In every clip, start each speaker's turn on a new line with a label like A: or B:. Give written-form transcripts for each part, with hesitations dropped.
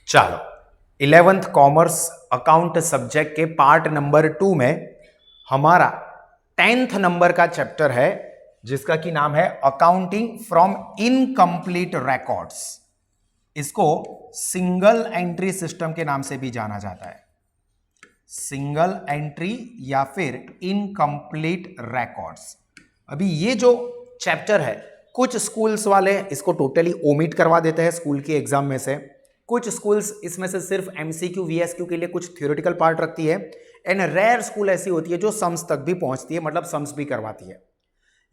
A: चलो 11th commerce account subject के part number 2 में हमारा 10th नंबर का चैप्टर है जिसका की नाम है अकाउंटिंग फ्रॉम इनकम्प्लीट रिकॉर्ड्स। इसको सिंगल एंट्री सिस्टम के नाम से भी जाना जाता है, सिंगल एंट्री या फिर इनकम्प्लीट रिकॉर्ड्स। अभी ये जो चैप्टर है कुछ स्कूल्स वाले इसको टोटली ओमिट करवा देते हैं स्कूल के एग्जाम में से, कुछ स्कूल्स इसमें से सिर्फ एमसीक्यू वीएसक्यू के लिए कुछ थ्योरेटिकल पार्ट रखती है, एंड रेयर स्कूल ऐसी होती है जो सम्स तक भी पहुंचती है, मतलब सम्स भी करवाती है।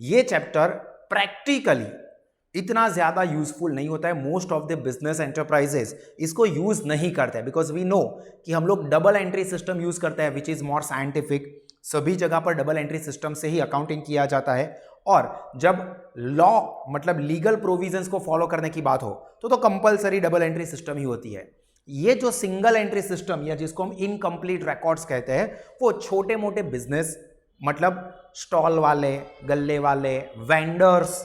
A: ये चैप्टर प्रैक्टिकली इतना ज्यादा यूजफुल नहीं होता है। Most of the business enterprises इसको यूज नहीं करते हैं बिकॉज वी नो कि हम लोग डबल एंट्री सिस्टम यूज करते हैं विच इज मोर साइंटिफिक। सभी जगह पर डबल एंट्री सिस्टम से ही अकाउंटिंग किया जाता है, और जब लॉ मतलब लीगल प्रोविजंस को फॉलो करने की बात हो तो कंपलसरी डबल एंट्री सिस्टम ही होती है। ये जो सिंगल एंट्री सिस्टम या जिसको हम इनकम्प्लीट रिकॉर्ड्स कहते हैं वो छोटे मोटे बिजनेस मतलब स्टॉल वाले, गल्ले वाले, वेंडर्स,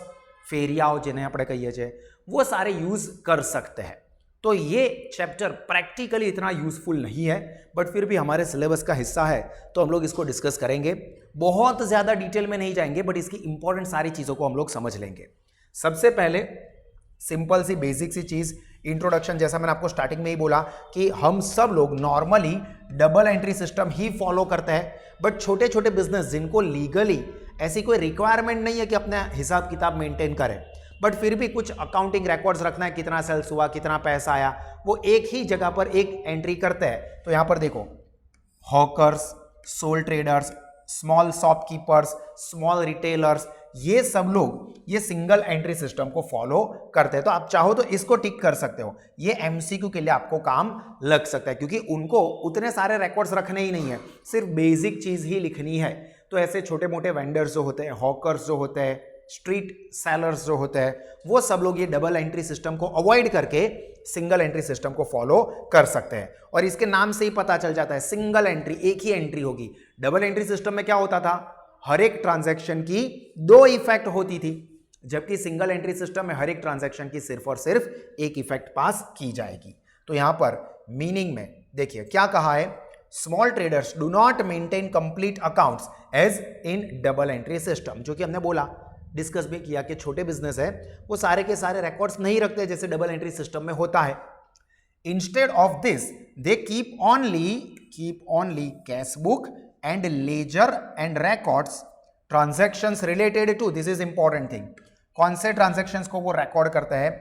A: फेरियाओ जिन्हें આપણે કહીએ છીએ वो सारे यूज कर सकते हैं। तो ये चैप्टर प्रैक्टिकली इतना यूजफुल नहीं है, बट फिर भी हमारे सिलेबस का हिस्सा है तो हम लोग इसको डिस्कस करेंगे। बहुत ज्यादा डिटेल में नहीं जाएंगे बट इसकी इंपॉर्टेंट सारी चीजों को हम लोग समझ लेंगे। सबसे पहले सिंपल सी बेसिक सी चीज इंट्रोडक्शन, जैसा मैंने आपको स्टार्टिंग में ही बोला कि हम सब लोग नॉर्मली डबल एंट्री सिस्टम ही फॉलो करते हैं, बट छोटे छोटे बिजनेस जिनको लीगली ऐसी कोई रिक्वायरमेंट नहीं है कि अपना हिसाब किताब मेंटेन करें, बट फिर भी कुछ अकाउंटिंग रिकॉर्ड्स रखना है, कितना सेल्स हुआ, कितना पैसा आया, वो एक ही जगह पर एक एंट्री करते हैं। तो यहां पर देखो hawkers, sole traders, small shopkeepers, small retailers, ये सब लोग ये सिंगल एंट्री सिस्टम को फॉलो करते हैं। तो आप चाहो तो इसको टिक कर सकते हो, ये एमसीक्यू के लिए आपको काम लग सकता है क्योंकि उनको उतने सारे रिकॉर्ड्स रखने ही नहीं है, सिर्फ बेसिक चीज ही लिखनी है। तो ऐसे छोटे मोटे वेंडर्स जो होते हैं, हॉकर्स जो होते हैं, स्ट्रीट सेलर्स जो होते हैं, वो सब लोग ये डबल एंट्री सिस्टम को अवॉइड करके सिंगल एंट्री सिस्टम को फॉलो कर सकते हैं। और इसके नाम से ही पता चल जाता है सिंगल एंट्री, एक ही एंट्री होगी। डबल एंट्री सिस्टम में क्या होता था, हर एक ट्रांजैक्शन की दो इफेक्ट होती थी, जबकि सिंगल एंट्री सिस्टम में हर एक ट्रांजैक्शन की सिर्फ और सिर्फ एक इफेक्ट पास की जाएगी। तो यहां पर मीनिंग में देखिए क्या कहा है, small traders do not maintain complete accounts as in double entry system, जो कि हमने बोला डिस्कस भी किया कि छोटे बिजनेस है वो सारे के सारे रिकॉर्ड्स नहीं रखते जैसे डबल एंट्री सिस्टम में होता है। Instead of this they keep only cash book and ledger and records transactions related to, this is important thing, कौन से ट्रांजैक्शंस को वो रिकॉर्ड करते हैं,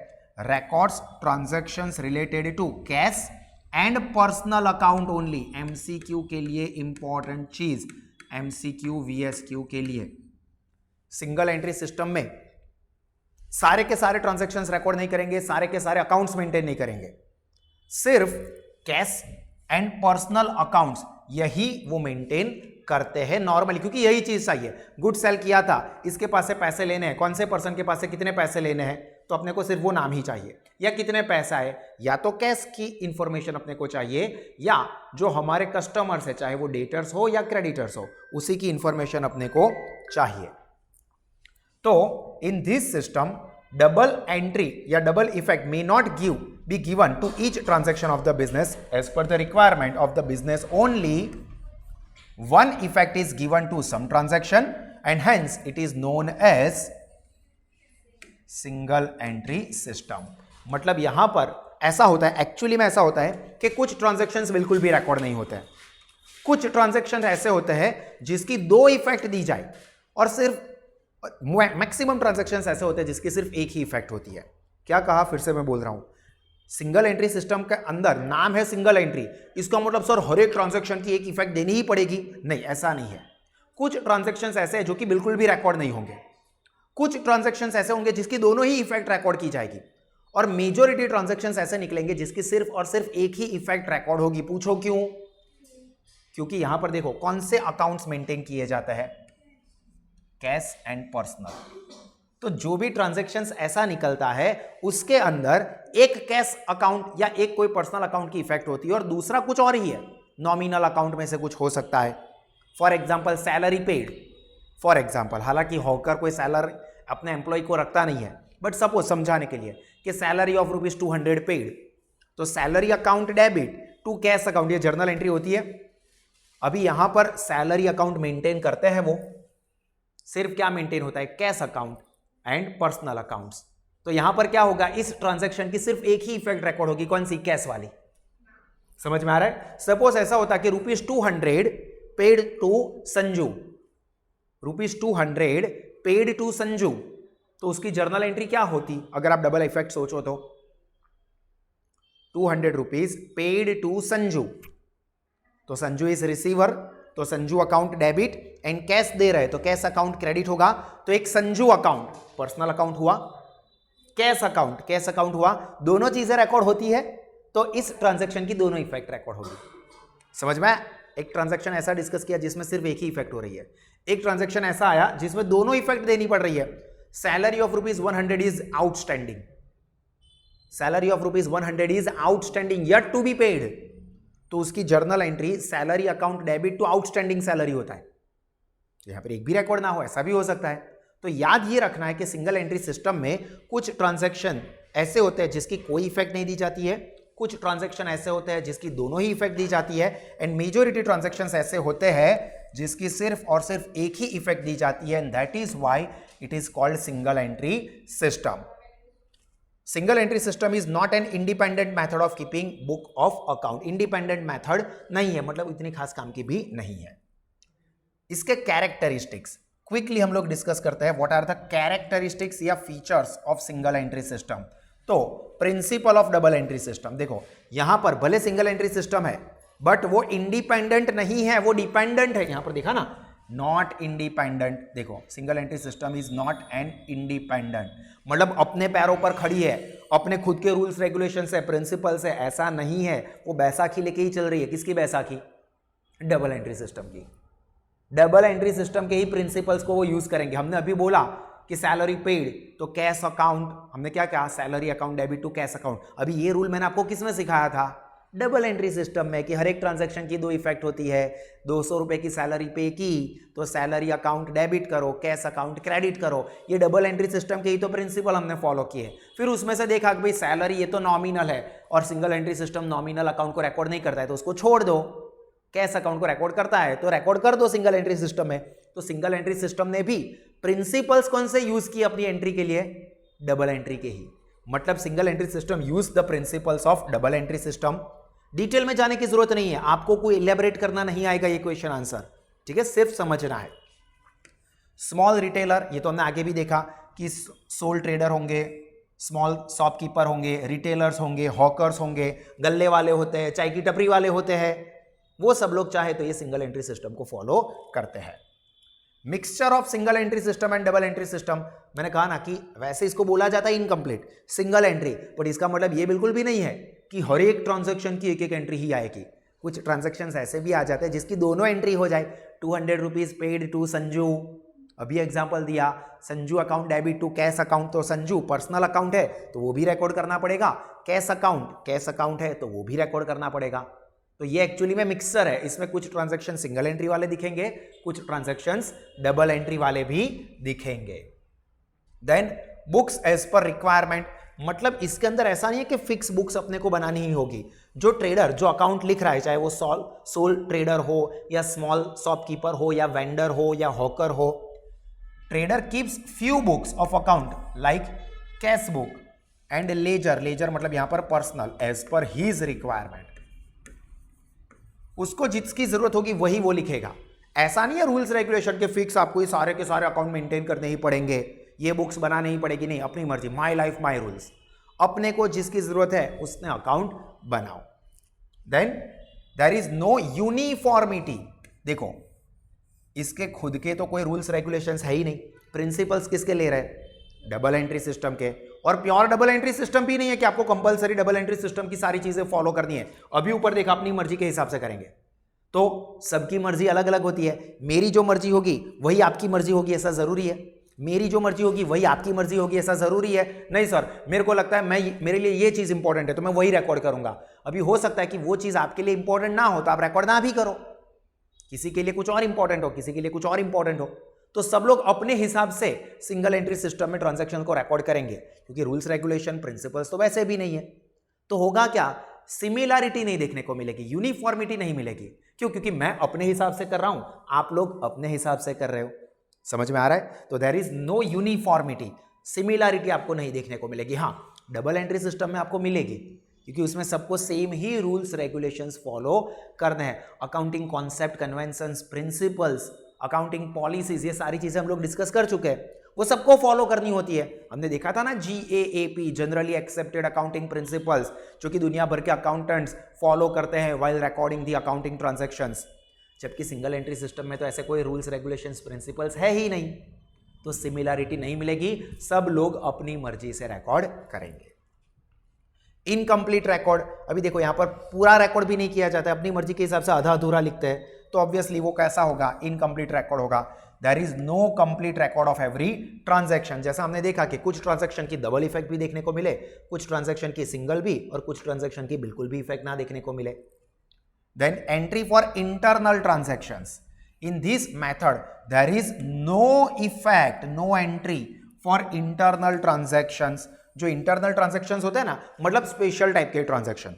A: records transactions related to cash and personal account only. MCQ के लिए important चीज, MCQ वीएसक्यू के लिए सिंगल एंट्री सिस्टम में सारे के सारे ट्रांजैक्शंस रिकॉर्ड नहीं करेंगे, सारे के सारे अकाउंट्स मेंटेन नहीं करेंगे, सिर्फ कैश एंड पर्सनल अकाउंट्स यही वो मेंटेन करते हैं नॉर्मली, क्योंकि यही चीज चाहिए। गुड सेल किया था, इसके पास से पैसे लेने हैं, कौन से पर्सन के पास से कितने पैसे लेने हैं, तो अपने को सिर्फ वो नाम ही चाहिए, या कितने पैसा है, या तो कैश की इंफॉर्मेशन अपने को चाहिए, या जो हमारे कस्टमर्स है चाहे वो डेटर्स हो या क्रेडिटर्स हो उसी की इंफॉर्मेशन अपने को चाहिए। तो in this system double entry या double effect may not be given to each transaction of the business as per the requirement of the business. Only one effect is given to some transaction and hence it is known as single entry system. मतलब यहां पर ऐसा होता है, actually में ऐसा होता है कि कुछ ट्रांजैक्शंस बिल्कुल भी रिकॉर्ड नहीं होते हैं, कुछ ट्रांजैक्शंस ऐसे होते हैं जिसकी दो इफेक्ट दी जाए, और सिर्फ मैक्सिमम ट्रांजैक्शंस ऐसे होते हैं जिसकी सिर्फ एक ही इफेक्ट होती है। क्या कहा, फिर से मैं बोल रहा हूं, सिंगल एंट्री सिस्टम के अंदर नाम है सिंगल एंट्री, इसका मतलब सर हर एक ट्रांजैक्शन की एक इफेक्ट देनी ही पड़ेगी, नहीं ऐसा नहीं है। कुछ ट्रांजैक्शंस ऐसे हैं जो कि बिल्कुल भी रिकॉर्ड नहीं होंगे, कुछ ट्रांजैक्शंस ऐसे होंगे जिसकी दोनों ही इफेक्ट रिकॉर्ड की जाएगी, और मेजॉरिटी ट्रांजैक्शंस ऐसे निकलेंगे जिसकी सिर्फ और सिर्फ एक ही इफेक्ट रिकॉर्ड होगी। पूछो क्यों, क्योंकि यहां पर देखो कौन से अकाउंट्स मेंटेन किए जाते हैं, कैश एंड पर्सनल। तो जो भी ट्रांजैक्शंस ऐसा निकलता है उसके अंदर एक कैश अकाउंट या एक कोई पर्सनल अकाउंट की इफेक्ट होती है और दूसरा कुछ और ही है, नॉमिनल अकाउंट में से कुछ हो सकता है। For example salary paid, for example, हालांकि हॉकर कोई सैलरी अपने एम्प्लॉय को रखता नहीं है, बट सपोज समझाने के लिए कि सैलरी ऑफ ₹200 पेड, तो salary account debit to cash account, ये जर्नल एंट्री होती है। अभी यहां पर सैलरी अकाउंट मेंटेन करते हैं, वो सिर्फ क्या मेंटेन होता है, cash account and personal accounts. तो यहां पर क्या होगा, इस ट्रांजैक्शन की सिर्फ एक ही इफेक्ट रिकॉर्ड होगी, कौन सी, कैश वाली। समझ में आ रहा है। सपोज ऐसा होता कि ₹200 paid to Sanju, ₹200 paid to Sanju, तो उसकी जर्नल एंट्री क्या होती अगर आप डबल इफेक्ट सोचो तो, ₹200 पेड टू संजू, तो संजू इज रिसीवर, तो Sanju account debit and cash दे रहे, तो कैश अकाउंट क्रेडिट होगा। तो एक संजू अकाउंट पर्सनल अकाउंट हुआ, कैश अकाउंट हुआ, दोनों चीजें रिकॉर्ड होती है, तो इस ट्रांजैक्शन की दोनों इफेक्ट रिकॉर्ड होगी। समझ में। एक ट्रांजैक्शन ऐसा डिस्कस किया जिसमें सिर्फ एक ही इफेक्ट हो रही है, एक ट्रांजैक्शन ऐसा आया जिसमें दोनों इफेक्ट देनी पड़ रही है। Salary of ₹100 is outstanding, salary of ₹100 is outstanding yet to be paid, तो उसकी journal entry salary account debit to outstanding salary होता है। यहां पर एक भी रिकॉर्ड ना हो, ऐसा भी हो सकता है। तो याद ये रखना है कि सिंगल एंट्री सिस्टम में कुछ ट्रांजैक्शन ऐसे होते हैं जिसकी कोई इफेक्ट नहीं दी जाती है, कुछ ट्रांजैक्शन ऐसे होते हैं जिसकी दोनों ही इफेक्ट दी जाती है, एंड मेजॉरिटी ट्रांजैक्शंस ऐसे होते हैं जिसकी सिर्फ और सिर्फ एक ही इफेक्ट दी जाती है, and that is why it is called single entry system. Single entry system is not an independent method of keeping book of account, independent method नहीं है, मतलब इतनी खास काम की भी नहीं है। इसके कैरेक्टरिस्टिक्स क्विकली हम लोग डिस्कस करते हैं, व्हाट आर द कैरेक्टरिस्टिक्स या features of single entry system. तो principle of double entry system, देखो यहां पर भले सिंगल एंट्री सिस्टम है बट वो इंडिपेंडेंट नहीं है, वो डिपेंडेंट है। यहां पर देखा ना, नॉट इंडिपेंडेंट, देखो single entry system is not an independent, मतलब अपने पैरों पर खड़ी है, अपने खुद के रूल्स रेगुलेशन से, प्रिंसिपल से, ऐसा नहीं है। वो बैसाखी लेके ही चल रही है, किसकी बैसाखी, डबल एंट्री सिस्टम की। डबल एंट्री सिस्टम के ही प्रिंसिपल्स को वो यूज करेंगे। हमने अभी बोला कि सैलरी पेड तो कैश अकाउंट, हमने क्या कहा, salary account debit to cash account. अभी ये रूल मैंने आपको किसमें सिखाया था, डबल एंट्री सिस्टम में, कि हर एक ट्रांजैक्शन की दो इफेक्ट होती है। 200 रुपए की सैलरी पे की तो सैलरी अकाउंट डेबिट करो, कैश अकाउंट क्रेडिट करो। ये डबल एंट्री सिस्टम के ही तो प्रिंसिपल हमने फॉलो किए। फिर उसमें से देखा कि भाई सैलरी ये तो नॉमिनल है और single entry system nominal account को रिकॉर्ड नहीं करता है, तो उसको छोड़ दो। कैश अकाउंट को रिकॉर्ड करता है तो रिकॉर्ड कर दो सिंगल एंट्री सिस्टम में। तो सिंगल एंट्री सिस्टम ने भी प्रिंसिपल्स कौन से यूज किए अपनी एंट्री के लिए, डबल एंट्री के ही। मतलब single entry system use the principles of double entry system. Detail में जाने की जरूरत नहीं है, आपको कोई इलेबोरेट करना नहीं आएगा ये क्वेश्चन आंसर, ठीक है, सिर्फ समझना है। स्मॉल रिटेलर, ये तो हमने आगे भी देखा कि सोल ट्रेडर होंगे, स्मॉल शॉपकीपर होंगे, रिटेलर्स होंगे, हॉकर्स होंगे, गल्ले वाले होते हैं, चाय की टपरी वाले होते हैं, वो सब लोग चाहे तो ये सिंगल एंट्री सिस्टम को फॉलो करते हैं। Mixture of single entry system and double entry system, मैंने कहा ना कि वैसे इसको बोला जाता है इनकम्प्लीट सिंगल एंट्री, बट इसका मतलब ये बिल्कुल भी नहीं है कि हर एक ट्रांजैक्शन की एक एक एंट्री ही आएगी। कुछ ट्रांजैक्शंस ऐसे भी आ जाते हैं जिसकी दोनों एंट्री हो जाए। 200 रुपीज पेड टू संजू, अभी एग्जांपल दिया, Sanju account debit to cash account, तो संजू पर्सनल अकाउंट है तो वो भी रिकॉर्ड करना पड़ेगा, कैश अकाउंट है तो वो भी रिकॉर्ड करना पड़ेगा। तो ये एक्चुअली में मिक्सर है, इसमें कुछ ट्रांजैक्शन सिंगल एंट्री वाले दिखेंगे, कुछ ट्रांजैक्शंस डबल एंट्री वाले भी दिखेंगे। Then books as per requirement, मतलब इसके अंदर ऐसा नहीं है कि फिक्स बुक्स अपने को बनानी ही होगी। जो ट्रेडर जो अकाउंट लिख रहा है, चाहे वो सोल ट्रेडर हो या स्मॉल शॉपकीपर हो या वेंडर हो या हॉकर हो, trader keeps few books of account like cash book and ledger मतलब यहां पर personal, as per his requirement. उसको जिसकी जरूरत होगी वही वो लिखेगा। ऐसा नहीं है रूल्स रेगुलेशन के फिक्स आपको ये सारे के सारे अकाउंट मेंटेन करने ही पड़ेंगे, ये बुक्स बनानी ही पड़ेगी, नहीं, अपनी मर्जी, माई लाइफ माई रूल्स। अपने को जिसकी जरूरत है उसने अकाउंट बनाओ। Then there is no uniformity, देखो इसके खुद के तो कोई रूल्स रेगुलेशंस है ही नहीं, प्रिंसिपल्स किसके ले रहे हैं, डबल एंट्री सिस्टम के। और प्योर डबल एंट्री सिस्टम भी नहीं है कि आपको कंपलसरी डबल एंट्री सिस्टम की सारी चीजें फॉलो करनी है। अभी ऊपर देखा अपनी मर्जी के हिसाब से करेंगे, तो सबकी मर्जी अलग अलग होती है। मेरी जो मर्जी होगी वही आपकी मर्जी होगी ऐसा जरूरी है, मेरी जो मर्जी होगी वही आपकी मर्जी होगी ऐसा जरूरी है नहीं। सर मेरे को लगता है मेरे लिए ये चीज इंपॉर्टेंट है तो मैं वही रिकॉर्ड करूंगा। अभी हो सकता है कि वो चीज आपके लिए इंपॉर्टेंट ना हो तो आप रिकॉर्ड ना भी करो, किसी के लिए कुछ और इंपॉर्टेंट हो, किसी के लिए कुछ और इंपॉर्टेंट हो। तो सब लोग अपने हिसाब से सिंगल एंट्री सिस्टम में ट्रांजैक्शन को रिकॉर्ड करेंगे, क्योंकि रूल्स रेगुलेशन प्रिंसिपल्स तो वैसे भी नहीं है। तो होगा क्या सिमिलैरिटी नहीं देखने को मिलेगी, यूनिफॉर्मिटी नहीं मिलेगी। क्यों? क्योंकि मैं अपने हिसाब से कर रहा हूं, आप लोग अपने हिसाब से कर रहे हो। समझ में आ रहा है? तो there is no uniformity, similarity आपको नहीं देखने को मिलेगी। हाँ, डबल एंट्री सिस्टम में आपको मिलेगी, क्योंकि उसमें सबको सेम ही रूल्स रेगुलेशंस फॉलो करने हैं। Accounting concept, conventions, principles, accounting policies, ये सारी चीजें हम लोग डिस्कस कर चुके हैं, वो सबको फॉलो करनी होती है। हमने देखा था ना GAAP, generally accepted accounting principles, जो कि दुनिया भर के अकाउंटेंट्स फॉलो करते हैं while recording the accounting transactions. जबकि सिंगल एंट्री सिस्टम में तो ऐसे कोई रूल्स रेगुलेशंस प्रिंसिपल्स है ही नहीं, तो सिमिलैरिटी नहीं मिलेगी, सब लोग अपनी मर्जी से रिकॉर्ड करेंगे। इनकम्प्लीट रिकॉर्ड, अभी देखो यहां पर पूरा रिकॉर्ड भी नहीं किया जाता है, अपनी मर्जी के हिसाब से आधा अधूरा लिखते हैं, तो ऑब्वियसली वो कैसा होगा? इनकम्प्लीट रिकॉर्ड होगा। There is no complete record of every transaction. जैसा हमने देखा कि कुछ ट्रांजैक्शन की डबल इफेक्ट भी देखने को मिले, कुछ ट्रांजैक्शन की सिंगल भी, और कुछ ट्रांजैक्शन की बिल्कुल भी इफेक्ट ना देखने को मिले। Then entry for internal transactions, in this method there is no effect, no entry for internal transactions। जो इंटरनल ट्रांजैक्शंस होते हैं ना, मतलब स्पेशल टाइप के ट्रांजैक्शन।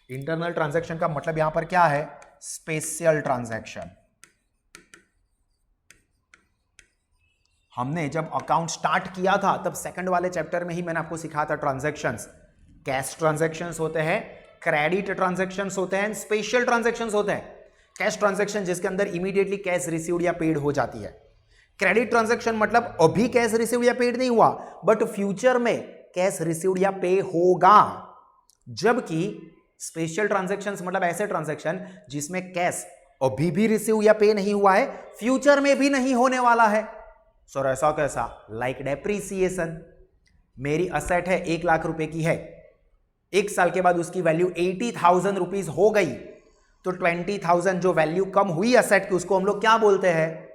A: इंटरनल ट्रांजैक्शन का मतलब यहां पर क्या है? Special transaction. हमने जब अकाउंट स्टार्ट किया था तब सेकंड वाले चैप्टर में ही मैंने आपको सिखाया था ट्रांजैक्शंस। कैश ट्रांजैक्शंस होते हैं, क्रेडिट ट्रांजैक्शंस होते हैं, स्पेशल ट्रांजैक्शंस होते हैं। कैश ट्रांजैक्शन जिसके अंदर इमीडिएटली कैश रिसीव्ड या पेड हो जाती है। क्रेडिट ट्रांजैक्शन मतलब अभी कैश रिसीव्ड या पेड नहीं हुआ, बट फ्यूचर में कैश रिसीव्ड या पे होगा। जबकि स्पेशल ट्रांजैक्शंस मतलब ऐसे ट्रांजैक्शन जिसमें कैश अभी भी रिसीव या पे नहीं हुआ है, फ्यूचर में भी नहीं होने वाला है। सर ऐसा कैसा? Like depreciation. मेरी असेट है 1 लाख रुपए की है, 1 साल के बाद उसकी वैल्यू 80,000 रुपीज हो गई, तो 20,000 जो वैल्यू कम हुई असेट की, उसको हम लोग क्या बोलते हैं?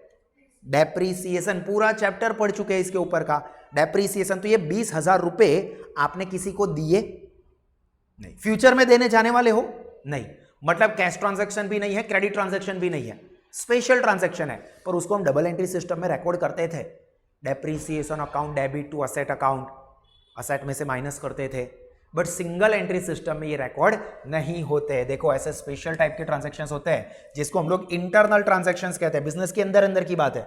A: डेप्रीसिएशन। पूरा चैप्टर पढ़ चुके हैं इसके ऊपर का, डेप्रीसिएशन। तो ये 20,000 रुपए आपने किसी को दिए नहीं, फ्यूचर में देने जाने वाले हो नहीं, मतलब कैश ट्रांजैक्शन भी नहीं है, क्रेडिट ट्रांजैक्शन भी नहीं है, स्पेशल ट्रांजैक्शन है, पर उसको हम डबल एंट्री सिस्टम में रिकॉर्ड करते थे। Depreciation account debit to asset account, asset में से माइनस करते थे। बट सिंगल एंट्री सिस्टम में ये रिकॉर्ड नहीं होते। देखो ऐसे स्पेशल टाइप के ट्रांजैक्शंस होते हैं जिसको हम लोग इंटरनल ट्रांजैक्शंस कहते हैं। बिजनेस के अंदर अंदर की बात है,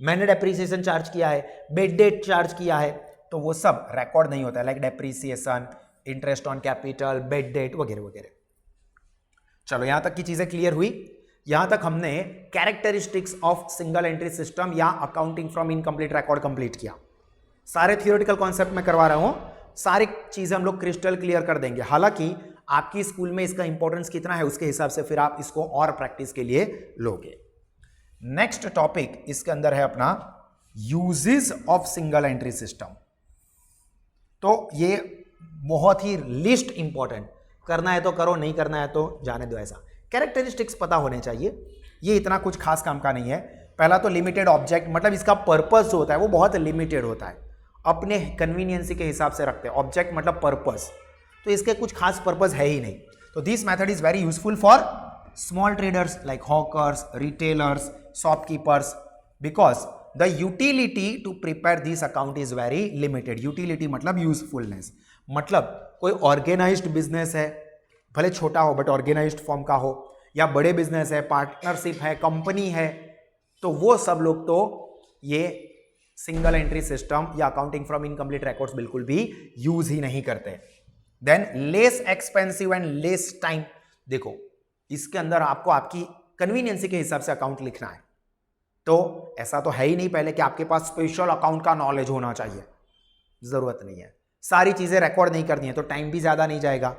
A: मैंने डेप्रीसिएशन चार्ज किया है, बेड डेट चार्ज किया है, तो वो सब रिकॉर्ड नहीं होता है, like depreciation, interest on capital, bed date वगैरह वगैरह। चलो यहां तक की चीजें क्लियर हुई। यहां तक हमने characteristics of single entry system या accounting from incomplete record complete किया। सारे थियोरेटिकल कॉन्सेप्ट में करवा रहा हूं, सारी चीजें हम लोग क्रिस्टल क्लियर कर देंगे। हालांकि आपकी स्कूल में इसका इंपॉर्टेंस कितना है उसके हिसाब से फिर आप इसको और प्रैक्टिस के लिए लोगे। नेक्स्ट टॉपिक इसके अंदर है अपना uses of single entry system. तो ये बहुत ही लिस्ट इंपॉर्टेंट, करना है तो करो, नहीं करना है तो जाने दो। ऐसा कैरेक्टरिस्टिक्स पता होने चाहिए, ये इतना कुछ खास काम का नहीं है। पहला तो लिमिटेड ऑब्जेक्ट, मतलब इसका पर्पस जो होता है वो बहुत लिमिटेड होता है, अपने कन्वीनियंसी के हिसाब से रखते हैं। ऑब्जेक्ट मतलब पर्पस, तो इसके कुछ खास पर्पस है ही नहीं। तो this method is very useful for small traders like hawkers, retailers, shopkeepers, because the utility to prepare this account is very limited. Utility मतलब यूजफुलनेस, मतलब कोई ऑर्गेनाइज्ड बिजनेस है, भले छोटा हो बट ऑर्गेनाइज्ड फॉर्म का हो, या बड़े बिजनेस है, पार्टनरशिप है, कंपनी है, तो वो सब लोग तो ये सिंगल एंट्री सिस्टम या अकाउंटिंग फ्रॉम इनकम्प्लीट रिकॉर्ड्स बिल्कुल भी यूज ही नहीं करते। Than less expensive and less time. देखो इसके अंदर आपको आपकी कन्वीनियंसी के हिसाब से अकाउंट लिखना है, तो ऐसा तो है ही नहीं पहले कि आपके पास स्पेशल अकाउंट का नॉलेज होना चाहिए, जरूरत नहीं है। सारी चीजें रिकॉर्ड नहीं करनी है तो टाइम भी ज्यादा नहीं जाएगा,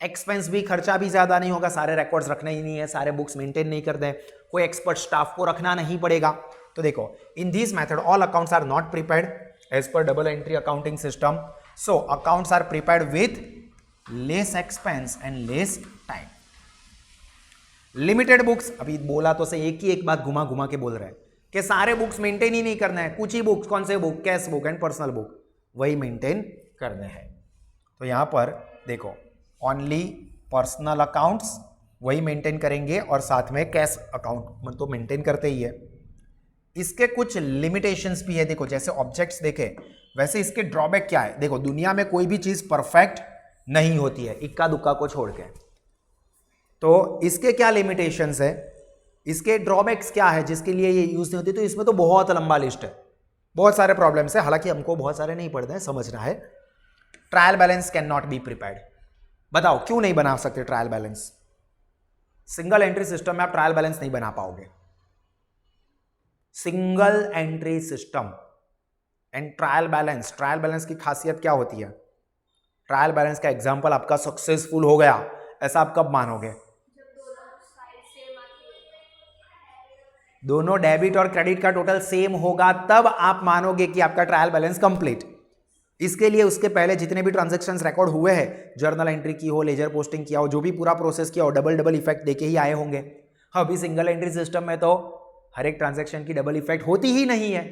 A: एक्सपेंस भी, खर्चा भी ज्यादा नहीं होगा, सारे रिकॉर्ड्स रखने ही नहीं है, सारे बुक्स मेंटेन नहीं करते हैं, कोई एक्सपर्ट स्टाफ को रखना नहीं पड़ेगा। तो देखो in this method all accounts are not prepared as per double entry accounting system, so accounts are prepared with less expense and less time. Limited books, अभी बोला तो से एक ही एक बात घुमा घुमा के बोल रहे हैं कि सारे बुक्स मेंटेन ही नहीं करना है, कुछ ही बुक्स, कौन से book? Cash book and personal book, वही मेंटेन करने हैं। तो यहां पर देखो ओनली पर्सनल अकाउंट्स वही मेंटेन करेंगे और साथ में कैश अकाउंट तो मेंटेन करते ही है। इसके कुछ लिमिटेशंस भी है। देखो जैसे ऑब्जेक्ट्स देखे वैसे इसके ड्रॉबैक क्या है। देखो दुनिया में कोई भी चीज परफेक्ट नहीं होती है, इक्का दुक्का को छोड़ के। तो इसके क्या लिमिटेशंस है, इसके ड्रॉबैक्स क्या है जिसके लिए ये यूज नहीं होती? तो इसमें तो बहुत लंबा लिस्ट है, बहुत सारे प्रॉब्लम्स है, हालांकि हमको बहुत सारे नहीं पढ़ते हैं, समझना है। Trial balance can not be prepared. बताओ क्यों नहीं बना सकते trial balance? Single entry system में आप ट्रायल बैलेंस नहीं बना पाओगे। Single entry system and trial balance की खासियत क्या होती है? ट्रायल बैलेंस का एग्जांपल आपका सक्सेसफुल हो गया, ऐसा आप कब मानोगे? दोनों डेबिट और क्रेडिट का टोटल सेम होगा, तब आप मानोगे कि आपका ट्रायल बैलेंस कंप्लीट। इसके लिए उसके पहले जितने भी ट्रांजैक्शंस रिकॉर्ड हुए हैं, जर्नल एंट्री की हो, लेजर पोस्टिंग किया हो, जो भी पूरा प्रोसेस किया हो, डबल इफेक्ट देके ही आए होंगे। अभी सिंगल एंट्री सिस्टम में तो हर एक ट्रांजैक्शन की डबल इफेक्ट होती ही नहीं है,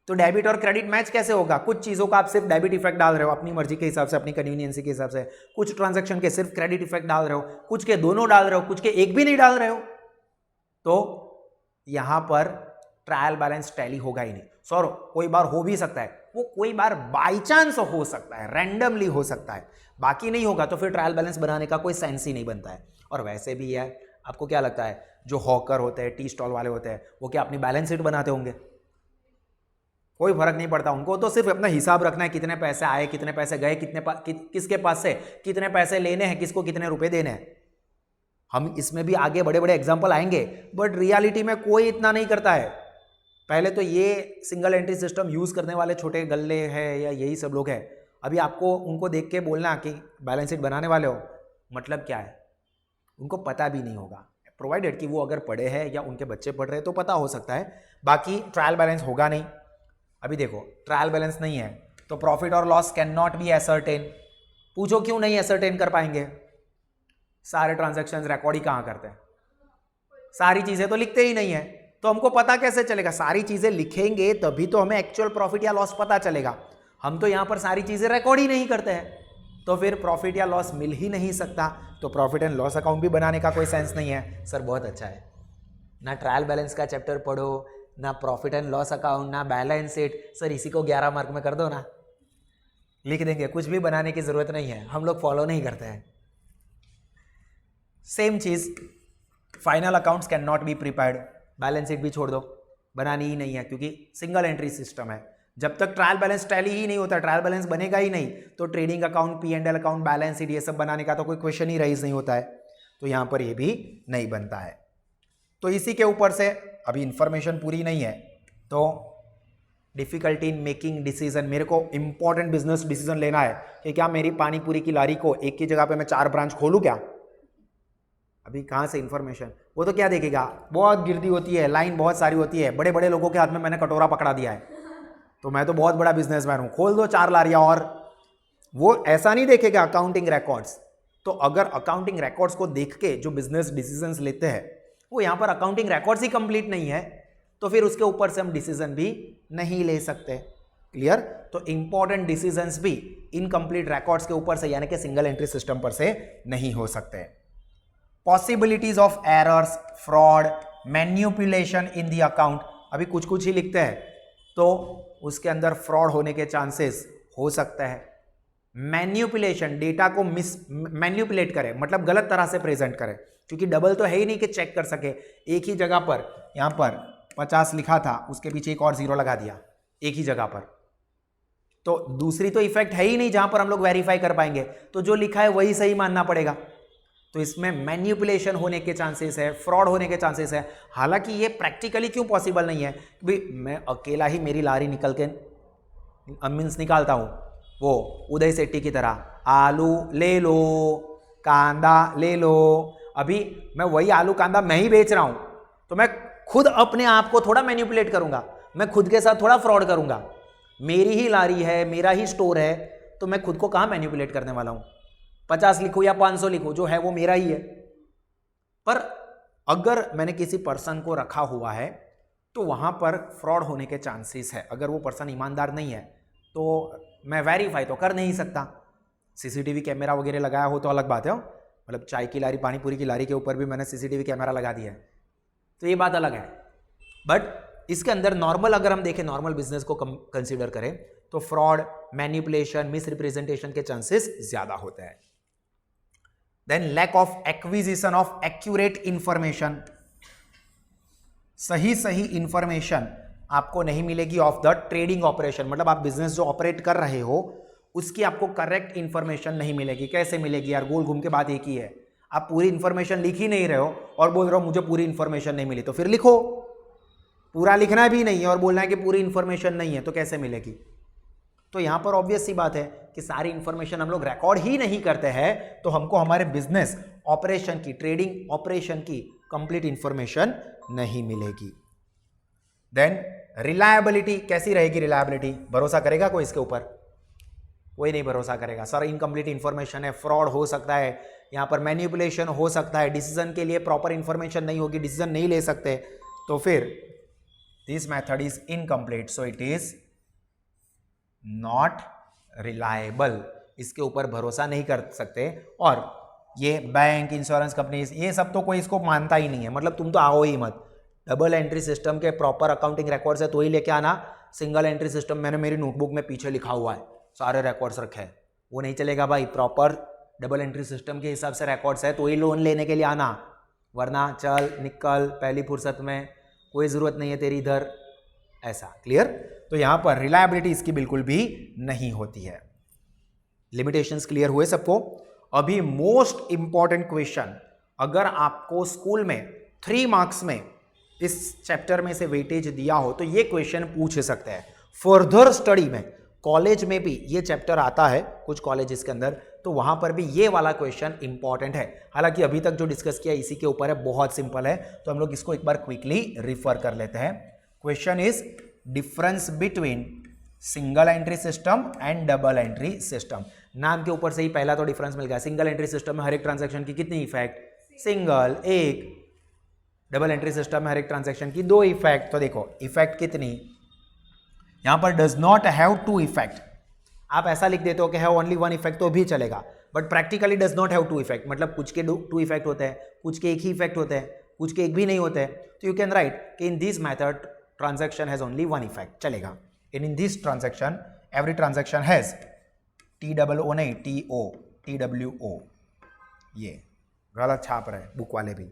A: तो डेबिट और क्रेडिट मैच कैसे होगा? कुछ चीजों का आप सिर्फ डेबिट इफेक्ट डाल रहे हो अपनी मर्जी के हिसाब से, अपनी कन्वीनियंसी के हिसाब से, कुछ ट्रांजैक्शन के सिर्फ क्रेडिट इफेक्ट डाल रहे हो, कुछ के दोनों डाल रहे हो, कुछ के एक भी नहीं डाल रहे हो, तो यहां पर ट्रायल बैलेंस टैली होगा ही नहीं। सर कोई बार हो भी सकता है, वो कोई बार बाई चांस हो सकता है, रैंडमली हो सकता है, बाकी नहीं होगा, तो फिर ट्रायल बैलेंस बनाने का कोई सेंस ही नहीं बनता है। और वैसे भी है, आपको क्या लगता है जो हॉकर होते हैं, टी स्टॉल वाले होते हैं, वो क्या अपनी बैलेंस शीट बनाते होंगे? कोई फर्क नहीं पड़ता उनको, तो सिर्फ अपना हिसाब रखना है, कितने पैसे आए, कितने पैसे गए, किसके पास से कितने पैसे लेने हैं, किसको कितने रुपए देने हैं। हम इसमें भी आगे बड़े बड़े एग्जाम्पल आएंगे, बट रियलिटी में कोई इतना नहीं करता है। पहले तो ये सिंगल एंट्री सिस्टम यूज करने वाले छोटे गल्ले हैं या यही सब लोग हैं, अभी आपको उनको देख के बोलना कि बैलेंस शीट बनाने वाले हो, मतलब क्या है, उनको पता भी नहीं होगा, प्रोवाइडेड कि वो अगर पढ़े हैं या उनके बच्चे पढ़ रहे हैं तो पता हो सकता है, बाकी ट्रायल बैलेंस होगा नहीं। अभी देखो ट्रायल बैलेंस नहीं है तो प्रॉफिट और loss can not B ascertain. पूछो क्यों नहीं एसर्टेन कर पाएंगे? सारे ट्रांजैक्शंस रिकॉर्ड ही कहां करते हैं? सारी चीजें तो लिखते ही नहीं है, तो हमको पता कैसे चलेगा? सारी चीजें लिखेंगे तभी तो हमें एक्चुअल प्रॉफिट या लॉस पता चलेगा। हम तो यहां पर सारी चीजें रिकॉर्ड ही नहीं करते हैं, तो फिर प्रॉफिट या लॉस मिल ही नहीं सकता, तो प्रॉफिट एंड लॉस अकाउंट भी बनाने का कोई सेंस नहीं है। सर बहुत अच्छा है, ना ट्रायल बैलेंस का चैप्टर पढ़ो, ना प्रॉफिट एंड लॉस अकाउंट, ना बैलेंस शीट। सर इसी को 11 मार्क में कर दो ना, लिख देंगे, कुछ भी बनाने की जरूरत नहीं है, हम लोग फॉलो नहीं करते हैं। सेम चीज final accounts can not be prepared, balance sheet भी छोड़ दो, बनानी ही नहीं है, क्योंकि सिंगल एंट्री सिस्टम है। जब तक ट्रायल बैलेंस टैली ही नहीं होता, ट्रायल बैलेंस बनेगा ही नहीं, तो trading account, P&L account, balance sheet, ये सब बनाने का तो कोई क्वेश्चन ही राइज नहीं होता है, तो यहां पर ये भी नहीं बनता है। तो इसी के ऊपर से अभी इंफॉर्मेशन पूरी नहीं है, तो डिफिकल्टी इन मेकिंग डिसीजन, मेरे को इंपॉर्टेंट बिजनेस डिसीजन लेना है कि क्या मेरी पानी पूरी की लारी को एक ही जगह पे मैं 4 ब्रांच खोलूं क्या? अभी कहाँ से इंफॉर्मेशन? वो तो क्या देखेगा, बहुत गिरती होती है, लाइन बहुत सारी होती है, बड़े बड़े लोगों के हाथ में मैंने कटोरा पकड़ा दिया है, तो मैं तो बहुत बड़ा बिजनेसमैन हूँ, खोल दो 4 लारियाँ और। वो ऐसा नहीं देखेगा अकाउंटिंग रिकॉर्ड्स। तो अगर अकाउंटिंग रिकॉर्ड्स को देख के जो बिजनेस डिसीजंस लेते हैं, वो यहाँ पर अकाउंटिंग रिकॉर्ड्स ही कंप्लीट नहीं है, तो फिर उसके ऊपर से हम डिसीजन भी नहीं ले सकते। क्लियर? तो इंपॉर्टेंट डिसीजंस भी इनकम्प्लीट रिकॉर्ड्स के ऊपर से, यानी कि सिंगल एंट्री सिस्टम पर से नहीं हो सकते। Possibilities of errors, fraud, manipulation in the account, अभी कुछ कुछ ही लिखते हैं, तो उसके अंदर फ्रॉड होने के चांसेस हो सकते हैं। मैन्युपुलेशन, डेटा को मैन्युपुलेट करे, मतलब गलत तरह से प्रेजेंट करे, क्योंकि डबल तो है ही नहीं कि चेक कर सके। एक ही जगह पर, यहां पर 50 लिखा था, उसके पीछे एक और 0 लगा दिया एक ही जगह पर, तो दूसरी तो इफेक्ट है ही नहीं जहां पर हम लोग वेरीफाई कर पाएंगे, तो जो लिखा है वही सही मानना पड़ेगा। तो इसमें मैन्युपुलेशन होने के चांसेस है, फ्रॉड होने के चांसेस है। हालांकि ये प्रैक्टिकली क्यों पॉसिबल नहीं है? भाई मैं अकेला ही मेरी लारी निकल के मीन्स निकालता हूं, वो उदय सेट्टी की तरह, आलू ले लो, कांदा ले लो, अभी मैं वही आलू कांदा मैं ही बेच रहा हूं, तो मैं खुद अपने आप को थोड़ा मैन्युपुलेट करूंगा, मैं खुद के साथ थोड़ा फ्रॉड करूंगा। मेरी ही लारी है, मेरा ही स्टोर है, तो मैं खुद को कहां मैन्युपुलेट करने वाला हूं? 50 लिखो या 500 लिखो, जो है वो मेरा ही है। पर अगर मैंने किसी पर्सन को रखा हुआ है तो वहां पर फ्रॉड होने के चांसेस है। अगर वो पर्सन ईमानदार नहीं है तो मैं वेरीफाई तो कर नहीं सकता। सीसीटीवी कैमरा वगैरह लगाया हो तो अलग बात है, मतलब चाय की लारी, पानी पूरी की लारी के ऊपर भी मैंने सीसीटीवी कैमरा लगा दिया है, तो ये बात अलग है। बट इसके अंदर नॉर्मल, अगर हम देखें, नॉर्मल बिजनेस को कंसीडर करें, तो फ्रॉड, मैनिपुलेशन, मिस रिप्रेजेंटेशन के चांसेस ज्यादा होते हैं। Then lack of acquisition of accurate information, सही इंफॉर्मेशन आपको नहीं मिलेगी ऑफ द ट्रेडिंग ऑपरेशन, मतलब आप बिजनेस जो ऑपरेट कर रहे हो उसकी आपको करेक्ट इंफॉर्मेशन नहीं मिलेगी। कैसे मिलेगी यार, गोल घूम के बात एक ही है, आप पूरी इंफॉर्मेशन लिख ही नहीं रहे हो और बोल रहे हो मुझे पूरी इंफॉर्मेशन नहीं मिली, तो फिर लिखो, पूरा लिखना भी नहीं है और बोलना है कि पूरी इंफॉर्मेशन नहीं है, तो कैसे मिलेगी। तो यहां पर ऑब्वियस सी बात है कि सारी इंफॉर्मेशन हम लोग रिकॉर्ड ही नहीं करते हैं, तो हमको हमारे बिजनेस ऑपरेशन की, ट्रेडिंग ऑपरेशन की कंप्लीट इंफॉर्मेशन नहीं मिलेगी। देन रिलायबिलिटी, कैसी रहेगी रिलायबिलिटी, भरोसा करेगा कोई इसके ऊपर? कोई नहीं भरोसा करेगा। सर इनकम्प्लीट इंफॉर्मेशन है, फ्रॉड हो सकता है, यहां पर मैनिपुलेशन हो सकता है, डिसीजन के लिए प्रॉपर इंफॉर्मेशन नहीं होगी, डिसीजन नहीं ले सकते, तो फिर this method is incomplete, so it is not reliable, इसके ऊपर भरोसा नहीं कर सकते। और ये बैंक, इंश्योरेंस कंपनीज, ये सब तो कोई इसको मानता ही नहीं है, मतलब तुम तो आओ ही मत। डबल एंट्री सिस्टम के प्रॉपर अकाउंटिंग रिकॉर्ड्स है तो ही लेके आना, सिंगल एंट्री सिस्टम मैंने मेरी नोटबुक में पीछे लिखा हुआ है, सारे रिकॉर्ड्स रखे हैं, वो नहीं चलेगा भाई। प्रॉपर डबल एंट्री सिस्टम के हिसाब से रिकॉर्ड्स है तो ही लोन लेने के लिए आना, वरना चल निकल पहली फुर्सत में, कोई ज़रूरत नहीं है तेरी इधर, ऐसा। क्लियर? तो यहां पर रिलायबिलिटी इसकी बिल्कुल भी नहीं होती है। लिमिटेशंस क्लियर हुए सबको? अभी मोस्ट इंपॉर्टेंट क्वेश्चन, अगर आपको स्कूल में 3 मार्क्स में इस चैप्टर में से वेटेज दिया हो तो ये क्वेश्चन पूछ सकते हैं। फर्दर स्टडी में कॉलेज में भी ये चैप्टर आता है कुछ कॉलेजेस के अंदर, तो वहां पर भी ये वाला क्वेश्चन इंपॉर्टेंट है। हालांकि अभी तक जो डिस्कस किया इसी के ऊपर है, बहुत सिंपल है, तो हम लोग इसको एक बार क्विकली रिफर कर लेते हैं। Question is difference between single entry system and double entry system. नाम के ऊपर से ही पहला तो डिफरेंस मिल गया। सिंगल एंट्री सिस्टम में हर एक ट्रांजैक्शन की कितनी इफेक्ट? सिंगल, एक। डबल एंट्री सिस्टम में हर एक ट्रांजैक्शन की 2 इफेक्ट। तो देखो इफेक्ट कितनी, यहां पर डज नॉट हैव 2 इफेक्ट, आप ऐसा लिख देते हो कि है ओनली 1 इफेक्ट तो भी चलेगा, but practically does not have 2 effect, मतलब कुछ के 2 इफेक्ट होते हैं, कुछ के एक ही इफेक्ट होते हैं, कुछ के एक भी नहीं होते हैं। तो यू कैन राइट कि in this method transaction has only 1 effect, चलेगा। In this transaction every transaction has TOO नहीं TWO, ये गलत छाप रहे बुक वाले भी,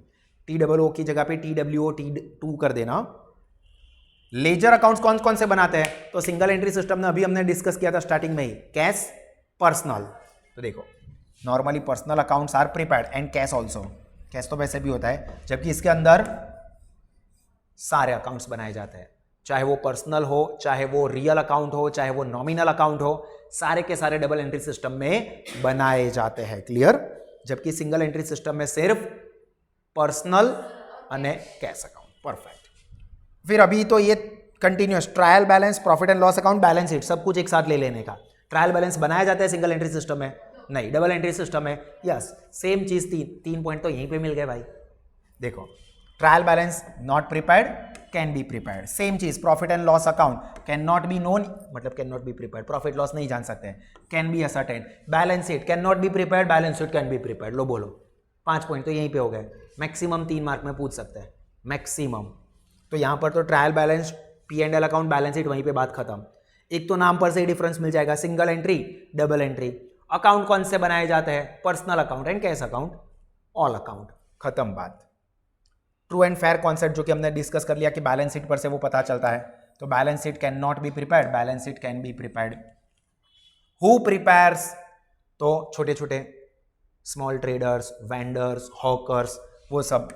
A: TOO की जगह पे TWO T2 कर देना। लेजर अकाउंट्स कौन कौन से बनाते हैं? तो सिंगल एंट्री सिस्टम में अभी हमने डिस्कस किया था स्टार्टिंग में ही, कैश, पर्सनल। तो देखो normally personal accounts are prepared and cash also, cash तो वैसे भी होता है, जबकि इसके अंदर सारे अकाउंट्स बनाए जाते हैं, चाहे वो पर्सनल हो, चाहे वो रियल अकाउंट हो, चाहे वो नॉमिनल अकाउंट हो, सारे के सारे डबल एंट्री सिस्टम में बनाए जाते हैं। क्लियर? जबकि सिंगल एंट्री सिस्टम में सिर्फ पर्सनल और कैश अकाउंट। परफेक्ट। फिर अभी तो ये continuous trial balance, profit and loss account, balance sheet, सब कुछ एक साथ ले लेने का। ट्रायल बैलेंस बनाया जाता है सिंगल एंट्री सिस्टम में? नहीं। डबल एंट्री सिस्टम में यस, सेम चीज। 3 पॉइंट तो यहीं पे मिल गए भाई। देखो trial balance not prepared, can be prepared, same चीज। Profit and loss account can not be known, मतलब can not be prepared, profit loss नहीं जान सकते, can be ascertain. Balance sheet can not be prepared, balance sheet can be prepared. लो बोलो, 5 point तो यहीं पे हो गए। मैक्सिमम 3 मार्क में पूछ सकते हैं, मैक्सिमम। तो यहां पर तो trial balance, P&L account, balance sheet, वहीं पे बात खत्म। एक तो नाम पर से ही डिफरेंस मिल जाएगा, single entry, double entry. Account कौन से बनाए जाते हैं? Personal account and cash account, all account, खत्म बात। ट्रू एंड फेयर कॉन्सेप्ट जो कि हमने डिस्कस कर लिया कि बैलेंस शीट पर से वो पता चलता है, तो balance sheet can not be prepared, balance sheet can be prepared. Who prepares? तो छोटे छोटे स्मॉल ट्रेडर्स, वेंडर्स, हॉकर्स, वो सब,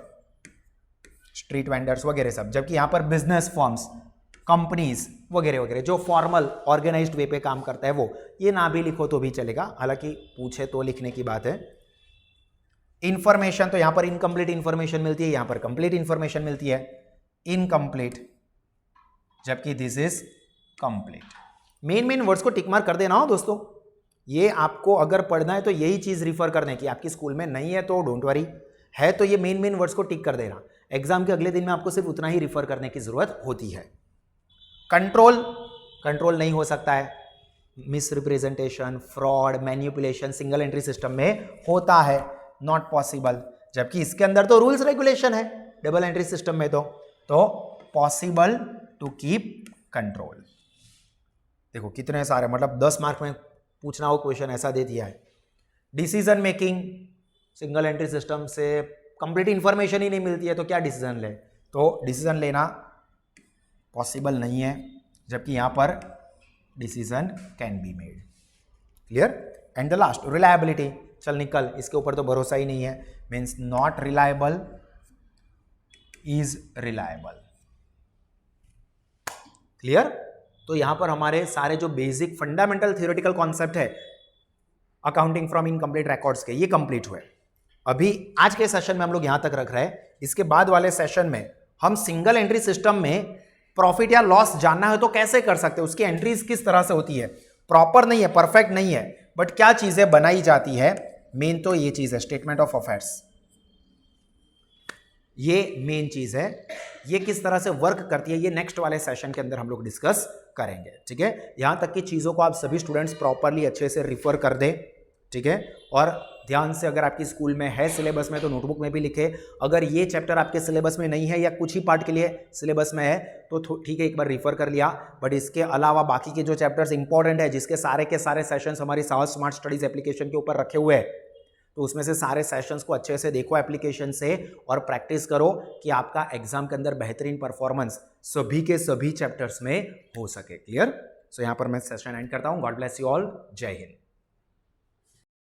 A: स्ट्रीट वेंडर्स वगैरह सब। जबकि यहां पर बिजनेस फर्म्स, कंपनीज वगैरह वगैरह जो फॉर्मल ऑर्गेनाइज्ड वे पे काम करता है वो, ये ना भी लिखो तो भी चलेगा, हालांकि पूछे तो लिखने की बात है। इंफॉर्मेशन, तो यहां पर इनकम्प्लीट इंफॉर्मेशन मिलती है, यहां पर कंप्लीट इंफॉर्मेशन मिलती है। इनकम्प्लीट, जबकि this is complete. Main words को टिक मार्क कर देना हो दोस्तों, ये आपको अगर पढ़ना है तो यही चीज रिफर करने की। आपकी स्कूल में नहीं है तो डोंट वरी, है तो ये मेन वर्ड्स को टिक कर देना। एग्जाम के अगले दिन में आपको सिर्फ उतना ही रिफर करने की जरूरत होती है। कंट्रोल नहीं हो सकता है, miss representation, fraud, manipulation single entry system में होता है, नॉट पॉसिबल। जबकि इसके अंदर तो रूल्स रेगुलेशन है डबल एंट्री सिस्टम में, तो पॉसिबल टू कीप कंट्रोल। देखो कितने सारे, मतलब 10 मार्क में पूछना हो क्वेश्चन ऐसा दे दिया है। Decision making, single entry system से कंप्लीट इंफॉर्मेशन ही नहीं मिलती है तो क्या डिसीजन ले, तो डिसीजन लेना पॉसिबल नहीं है, जबकि यहां पर decision can be made. Clear? And the last reliability, चल निकल, इसके ऊपर तो भरोसा ही नहीं है, means not reliable is reliable. Clear? तो यहां पर हमारे सारे जो बेसिक फंडामेंटल थियोरेटिकल कॉन्सेप्ट है अकाउंटिंग फ्रॉम इनकम्प्लीट रिकॉर्ड्स के, ये कंप्लीट हुए। अभी आज के सेशन में हम लोग यहां तक रख रहे हैं। इसके बाद वाले सेशन में हम सिंगल एंट्री सिस्टम में प्रॉफिट या लॉस जानना है तो कैसे कर सकते हैं, उसकी एंट्रीज किस तरह से होती है, प्रॉपर नहीं है, परफेक्ट नहीं है, बट क्या चीजें बनाई जाती है, मेन तो ये चीज है स्टेटमेंट ऑफ अफेयर्स, ये मेन चीज है। ये किस तरह से वर्क करती है ये नेक्स्ट वाले सेशन के अंदर हम लोग डिस्कस करेंगे। ठीक है, यहां तक की चीजों को आप सभी स्टूडेंट्स प्रॉपरली अच्छे से रिफर कर दें। ठीक है, और ध्यान से अगर आपकी स्कूल में है सिलेबस में तो नोटबुक में भी लिखे, अगर ये चैप्टर आपके सिलेबस में नहीं है या कुछ ही पार्ट के लिए सिलेबस में है तो ठीक है, एक बार रिफर कर लिया, बट इसके अलावा बाकी के जो चैप्टर्स इंपॉर्टेंट है, जिसके सारे के सारे सेशंस हमारी साहस स्मार्ट स्टडीज एप्लीकेशन के ऊपर रखे हुए हैं, तो उसमें से सारे सेशंस को अच्छे से देखो एप्लीकेशन से और प्रैक्टिस करो कि आपका एग्जाम के अंदर बेहतरीन परफॉर्मेंस सभी के सभी चैप्टर्स में हो सके। क्लियर? सो यहां पर मैं सेशन एंड करता हूं। God bless you all. जय हिंद।